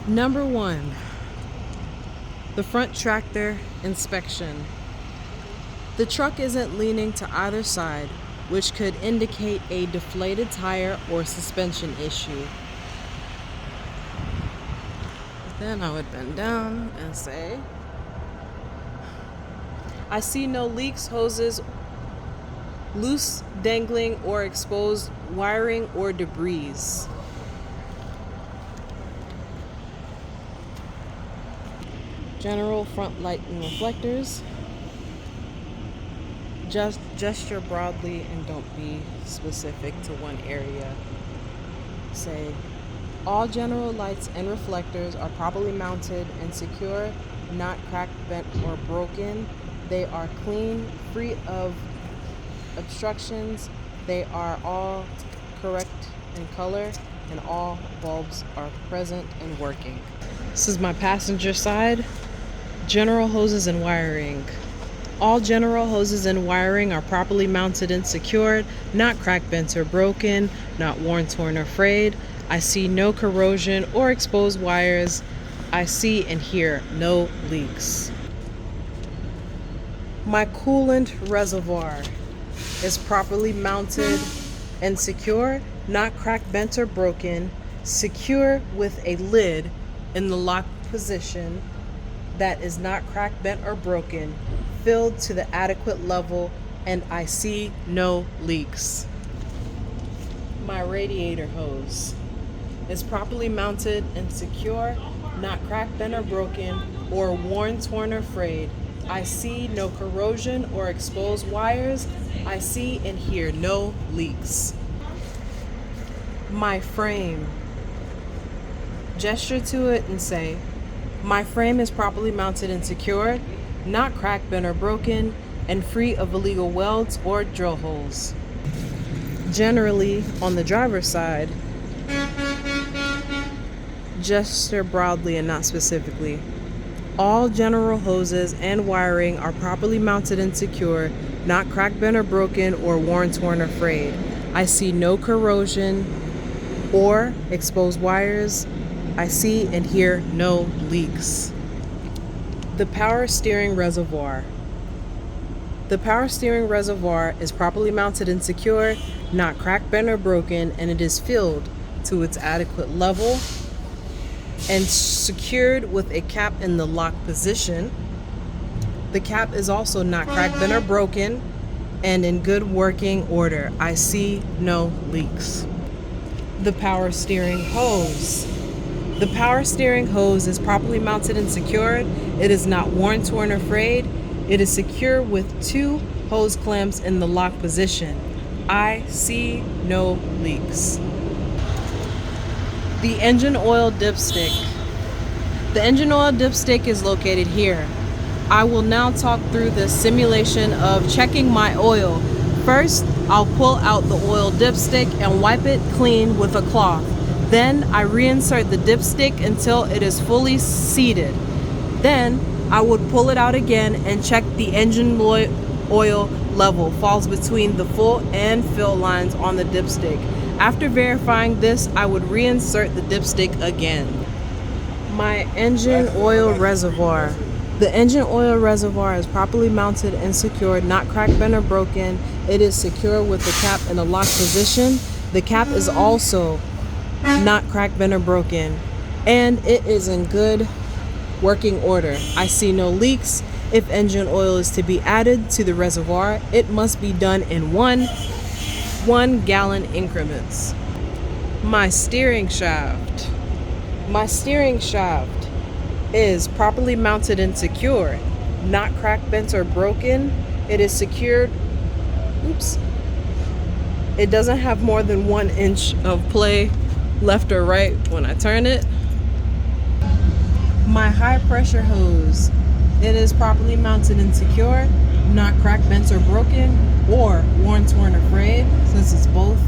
Number 1, the front tractor inspection. The truck isn't leaning to either side, which could indicate a deflated tire or suspension issue. Then I would bend down and say, I see no leaks, hoses, loose dangling or exposed wiring or debris. General front light and reflectors. Just gesture broadly and don't be specific to one area. Say, all general lights and reflectors are properly mounted and secure, not cracked, bent, or broken. They are clean, free of obstructions. They are all correct in color, and all bulbs are present and working. This is my passenger side. General hoses and wiring. All general hoses and wiring are properly mounted and secured, not cracked, bent, or broken, not worn, torn, or frayed. I see no corrosion or exposed wires. I see and hear no leaks. My coolant reservoir is properly mounted and secure, not cracked, bent, or broken, secure with a lid in the lock position that is not cracked, bent, or broken, filled to the adequate level, and I see no leaks. My radiator hose is properly mounted and secure, not cracked, bent, or broken, or worn, torn, or frayed. I see no corrosion or exposed wires. I see and hear no leaks. My frame. Gesture to it and say, my frame is properly mounted and secured, not cracked, bent, or broken, and free of illegal welds or drill holes. Generally, on the driver's side, gesture broadly and not specifically. All general hoses and wiring are properly mounted and secure, not cracked, bent, or broken, or worn, torn, or frayed. I see no corrosion or exposed wires. I see and hear no leaks. The power steering reservoir. The power steering reservoir is properly mounted and secure, not cracked, bent, or broken, and it is filled to its adequate level and secured with a cap in the lock position. The cap is also not cracked, bent, or broken, and in good working order. I see no leaks. The power steering hose. The power steering hose is properly mounted and secured. It is not worn, torn, or frayed. It is secure with 2 hose clamps in the lock position. I see no leaks. The engine oil dipstick. The engine oil dipstick is located here. I will now talk through the simulation of checking my oil. First, I'll pull out the oil dipstick and wipe it clean with a cloth. Then I reinsert the dipstick until it is fully seated. Then I would pull it out again and check the engine oil level falls between the full and fill lines on the dipstick. After verifying this, I would reinsert the dipstick again. My engine oil reservoir. The engine oil reservoir is properly mounted and secured, not cracked, bent, or broken. It is secure with the cap in the lock position. The cap is also not cracked, bent, or broken, and it is in good working order. I see no leaks. If engine oil is to be added to the reservoir, it must be done in 1 gallon increments. My steering shaft. My steering shaft is properly mounted and secured, not cracked, bent, or broken. It is secured. It doesn't have more than 1 inch of play left or right when I turn it. My high pressure hose. It is properly mounted and secure, not cracked, bent, or broken, or worn, torn, or frayed, since it's both.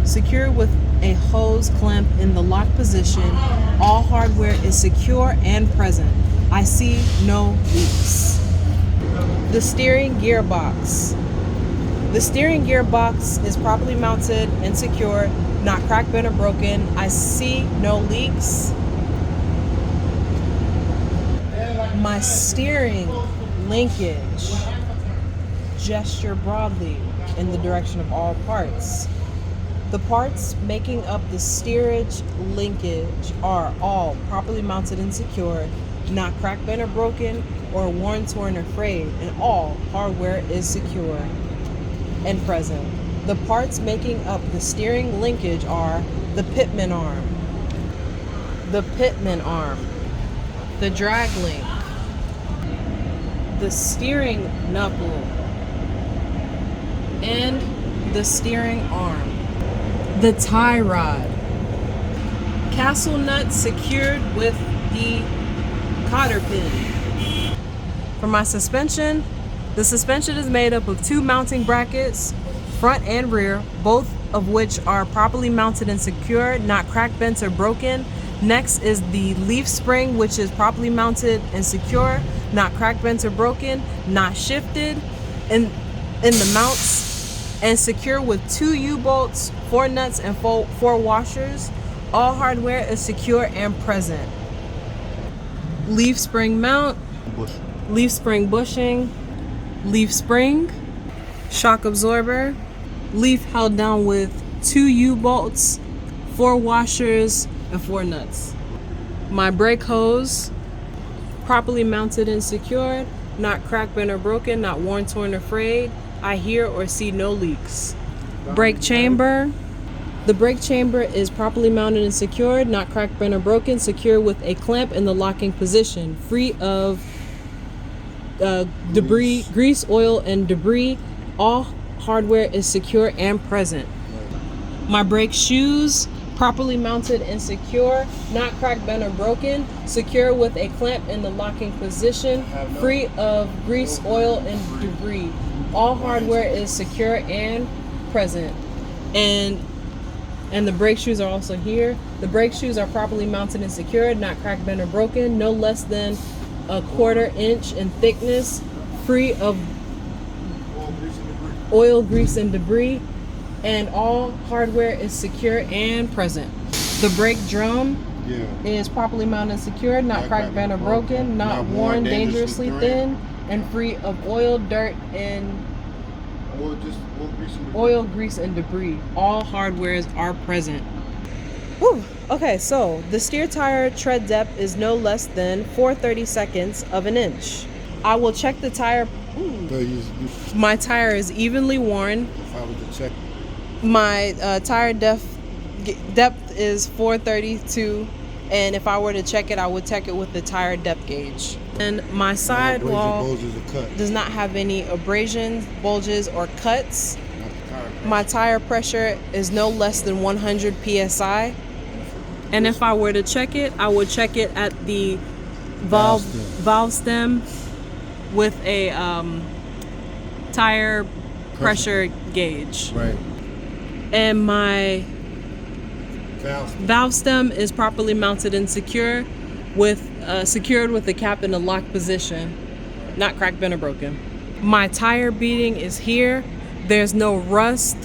Secure with a hose clamp in the lock position. All hardware is secure and present. I see no leaks. The steering gearbox. The steering gearbox is properly mounted and secure, not cracked, bent, or broken. I see no leaks. My steering linkage gesture broadly in the direction of all parts. The parts making up the steerage linkage are all properly mounted and secured, not cracked, bent, or broken, or worn, torn, or frayed, and all hardware is secure and present. The parts making up the steering linkage are the pitman arm, the drag link, the steering knuckle, and the steering arm. The tie rod, castle nut secured with the cotter pin. For my suspension, the suspension is made up of two mounting brackets, front and rear, both of which are properly mounted and secure, not cracked, bent, or broken. Next is the leaf spring, which is properly mounted and secure, not cracked, bent, or broken, not shifted in the mounts, and secure with 2 U-bolts, 4 nuts, and 4 washers. All hardware is secure and present. Leaf spring mount, leaf spring bushing, leaf spring, shock absorber, leaf held down with 2 U-bolts, 4 washers, and 4 nuts. My brake hose, properly mounted and secured, not cracked, bent, or broken, not worn, torn, or frayed. I hear or see no leaks. Brake chamber. The brake chamber is properly mounted and secured, not cracked, bent, or broken, secure with a clamp in the locking position, free of debris, grease, oil, and debris. All hardware is secure and present. My brake shoes, properly mounted and secure, not cracked, bent, or broken, secure with a clamp in the locking position, free of grease, oil, and debris. All hardware is secure and present. And the brake shoes are also here. The brake shoes are properly mounted and secured, not cracked, bent, or broken, no less than 1/4 inch in thickness, free of oil, grease, and debris. And all hardware is secure and present. The brake drum is properly mounted and secured, not cracked, bent, or broken, not worn, dangerously thin, and free of oil, dirt, and oil, grease, and debris. All hardwares are present. Whew. Okay, so the steer tire tread depth is no less than 4/32 of an inch. I will check the tire. My tire is evenly worn. If I was to check, my tire depth is 432, and if I were to check it, I would check it with the tire depth gauge. And my sidewall does not have any abrasions, bulges, or cuts. My tire pressure is no less than 100 psi. And if I were to check it, I would check it at the valve stem with a tire pressure gauge. Right. And my valve stem is properly mounted and secure with secured with the cap in the lock position, not cracked, bent, or broken. My tire beading is here. There's no rust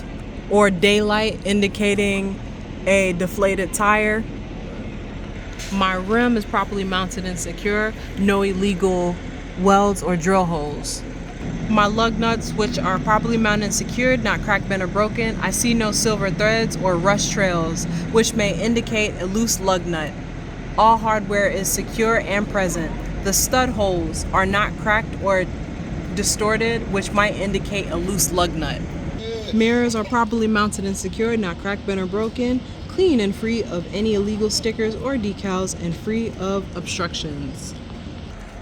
or daylight indicating a deflated tire. My rim is properly mounted and secure. No illegal welds or drill holes. My lug nuts, which are properly mounted and secured, not cracked, bent, or broken. I see no silver threads or rust trails, which may indicate a loose lug nut. All hardware is secure and present. The stud holes are not cracked or distorted, which might indicate a loose lug nut. Mirrors are properly mounted and secured, not cracked, bent, or broken, clean and free of any illegal stickers or decals, and free of obstructions.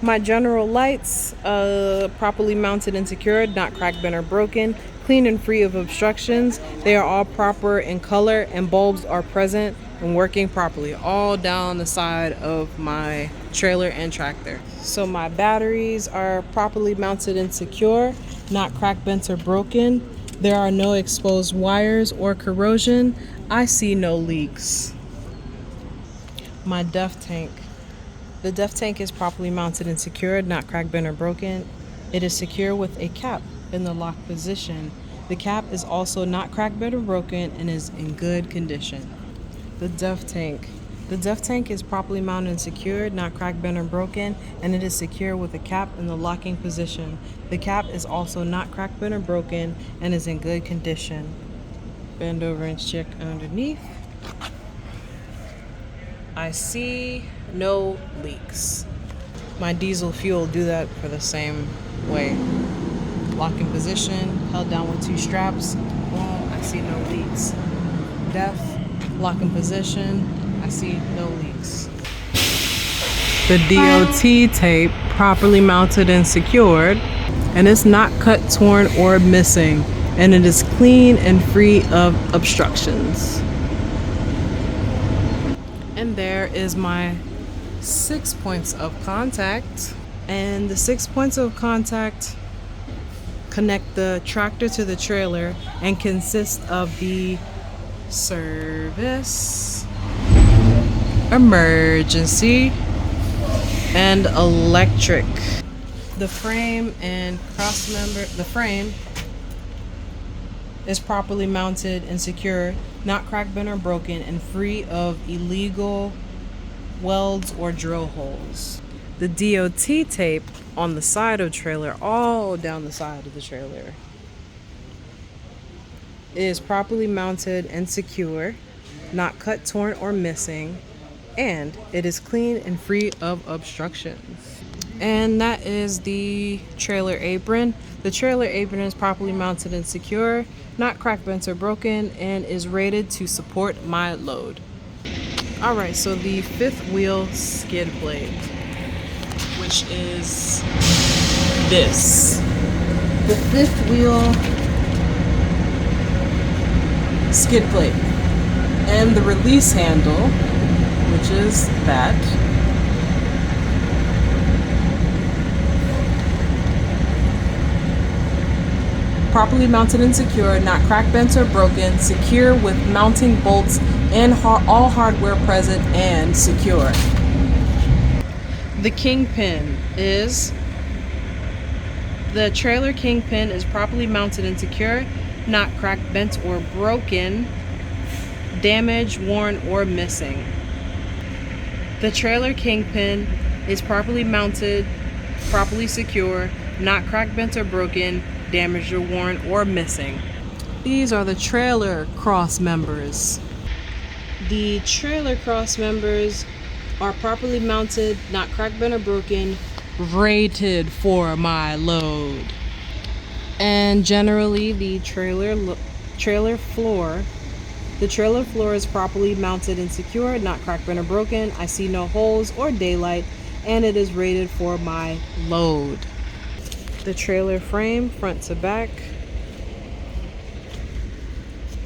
My general lights, properly mounted and secured, not cracked, bent, or broken, clean and free of obstructions. They are all proper in color, and bulbs are present and working properly all down the side of my trailer and tractor. So my batteries are properly mounted and secure, not cracked, bent, or broken. There are no exposed wires or corrosion. I see no leaks. My DEF tank. The DEF tank is properly mounted and secured, not cracked, bent, or broken. It is secure with a cap in the lock position. The cap is also not cracked, bent, or broken and is in good condition. The DEF tank. The def tank is properly mounted and secured, not cracked, bent, or broken, and it is secure with a cap in the locking position. The cap is also not cracked, bent, or broken and is in good condition. Bend over and check underneath. I see no leaks. My diesel fuel do that for the same way. Locking position, held down with 2 straps. Boom, I see no leaks. Def, locking position, I see no leaks. The DOT tape properly mounted and secured, and it's not cut, torn, or missing, and it is clean and free of obstructions. And there is my 6 points of contact. And the 6 points of contact connect the tractor to the trailer and consist of the service, emergency, and electric. The frame and cross member, the frame is properly mounted and secure, not cracked, bent, or broken, and free of illegal welds or drill holes. The DOT tape on the side of the trailer, all down the side of the trailer, is properly mounted and secure, not cut, torn, or missing, and it is clean and free of obstructions. And that is the trailer apron. The trailer apron is properly mounted and secure, not cracked, bent, or broken, and is rated to support my load. Alright, so the 5th wheel skid plate, which is this. The 5th wheel skid plate. And the release handle, which is that. Properly mounted and secure, not cracked, bent, or broken, secure with mounting bolts and all hardware present and secure. The kingpin is, the trailer kingpin is properly mounted and secure, not cracked, bent, or broken, damaged, worn, or missing. The trailer kingpin is properly mounted, properly secure, not cracked, bent, or broken, damaged, or worn, or missing. These are the trailer cross members. The trailer cross members are properly mounted, not cracked, bent, or broken, rated for my load. And generally the trailer floor is properly mounted and secured, not cracked, bent, or broken. I see no holes or daylight, and it is rated for my load. The trailer frame, front to back.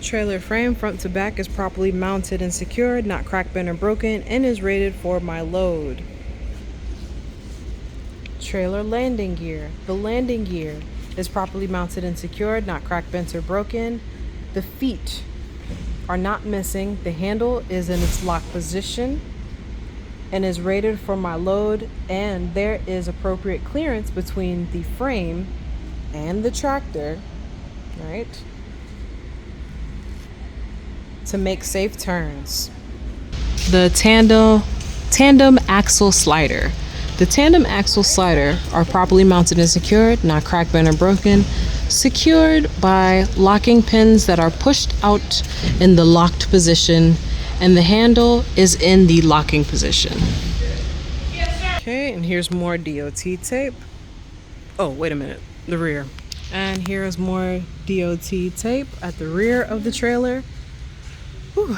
Trailer frame, front to back, is properly mounted and secured, not cracked, bent, or broken, and is rated for my load. Trailer landing gear. The landing gear is properly mounted and secured, not cracked, bent, or broken. The feet are not missing. The handle is in its lock position and is rated for my load, and there is appropriate clearance between the frame and the tractor, right, to make safe turns. The tandem axle slider. The tandem axle slider are properly mounted and secured, not cracked, bent, or broken, secured by locking pins that are pushed out in the locked position, and the handle is in the locking position. Okay, and here's more DOT tape. Oh, wait a minute, the rear. And here is more DOT tape at the rear of the trailer. Whew.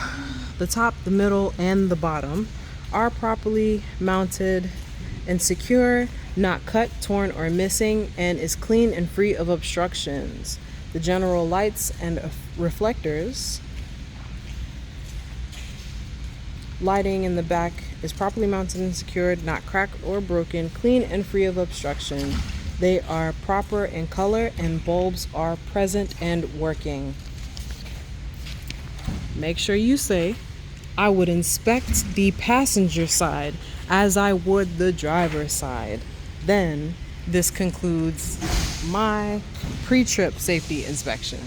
The top, the middle, and the bottom are properly mounted and secure, not cut, torn, or missing, and is clean and free of obstructions. The general lights and reflectors, lighting in the back is properly mounted and secured, not cracked or broken, clean and free of obstruction. They are proper in color, and bulbs are present and working. Make sure you say, I would inspect the passenger side as I would the driver's side. Then this concludes my pre-trip safety inspection.